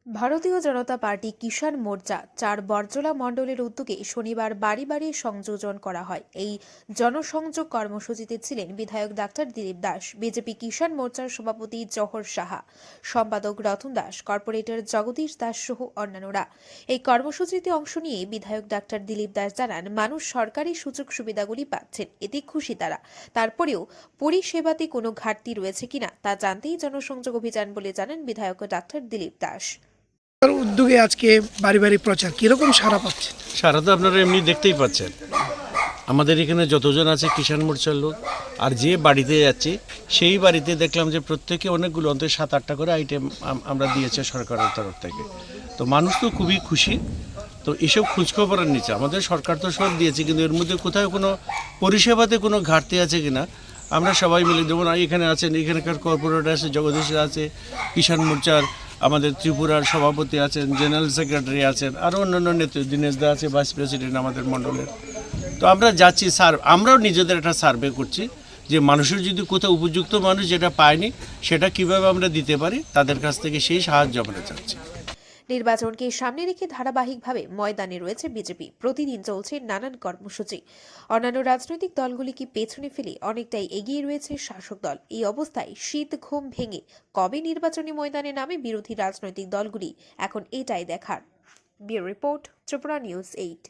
ভারতীয় জনতা পার্টি কিষাণ মোর্চা ৪ বরজলা মণ্ডলের উদ্যোগে শনিবার বাড়ি বাড়ি সংযোজন করা হয়। এই জনসংযোগ কর্মসূচিতে ছিলেন বিধায়ক ডাক্তার দিলীপ দাস, বিজেপি কিষাণ মোর্চার সভাপতি জহর সাহা, সম্পাদক রতন দাস, কর্পোরেটর জগদীশ দাস সহ অন্যান্যরা। এই কর্মসূচিতে অংশ নিয়ে বিধায়ক ডাক্তার দিলীপ দাস জানান, মানুষ সরকারি সুযোগ সুবিধাগুলি পাচ্ছেন, এতে খুশি তারা। তারপরেও পরিষেবাতে কোনো ঘাটতি রয়েছে কিনা তা জানতেই জনসংযোগ অভিযান বলে জানান বিধায়ক ডাক্তার দিলীপ দাস। উদ্যোগে আজকে বাড়ি বাড়ি প্রচার কিরকম সাড়া পাচ্ছে? সারা তো আপনারা এমনি দেখতেই পাচ্ছেন, আমাদের এখানে যতজন আছে কিষাণ মোর্চার লোক, আর যে বাড়িতে যাচ্ছে সেই বাড়িতে দেখলাম যে প্রত্যেকে অনেকগুলো অন্তত 7-8টা করে আইটেম আমরা দিয়েছে সরকারের তরফ থেকে। তো মানুষ তো খুবই খুশি। তো এসব খোঁজখবরের নিচে আমাদের সরকার তো সব দিয়েছে, কিন্তু এর মধ্যে কোথাও কোনো পরিষেবাতে কোনো ঘাটতি আছে কিনা আমরা সবাই মিলে, যেমন এখানে আছেন, এখানকার কর্পোরেটর আছে, জগদীশ আছে, কিষাণ মোর্চার আমাদের ত্রিপুরার সভাপতি আছেন, জেনারেল সেক্রেটারি আছেন, আরও অন্যান্য নেতৃত্ব, দীনেশ দা আছে, ভাইস প্রেসিডেন্ট আমাদের মণ্ডলের। তো আমরা যাচ্ছি আমরাও নিজেদের একটা সার্ভে করছি যে মানুষের যদি কোথাও উপযুক্ত মানুষ যেটা পায়নি সেটা কিভাবে আমরা দিতে পারি, তাদের কাছ থেকে সেই সাহায্য আমরা চাচ্ছি। নির্বাচনকে সামনে রেখে ধারাবাহিকভাবে ময়দানে রয়েছে বিজেপি। প্রতিদিন চলছে নানান কর্মসূচি। অন্যান্য রাজনৈতিক দলগুলিকে পেছনে ফেলে অনেকটাই এগিয়ে রয়েছে শাসক দল। এই অবস্থায় শীত ঘুম ভেঙে কবে নির্বাচনী ময়দানে নামে বিরোধী রাজনৈতিক দলগুলি, এখন এটাই দেখার। Bureau report, Tripura news 8।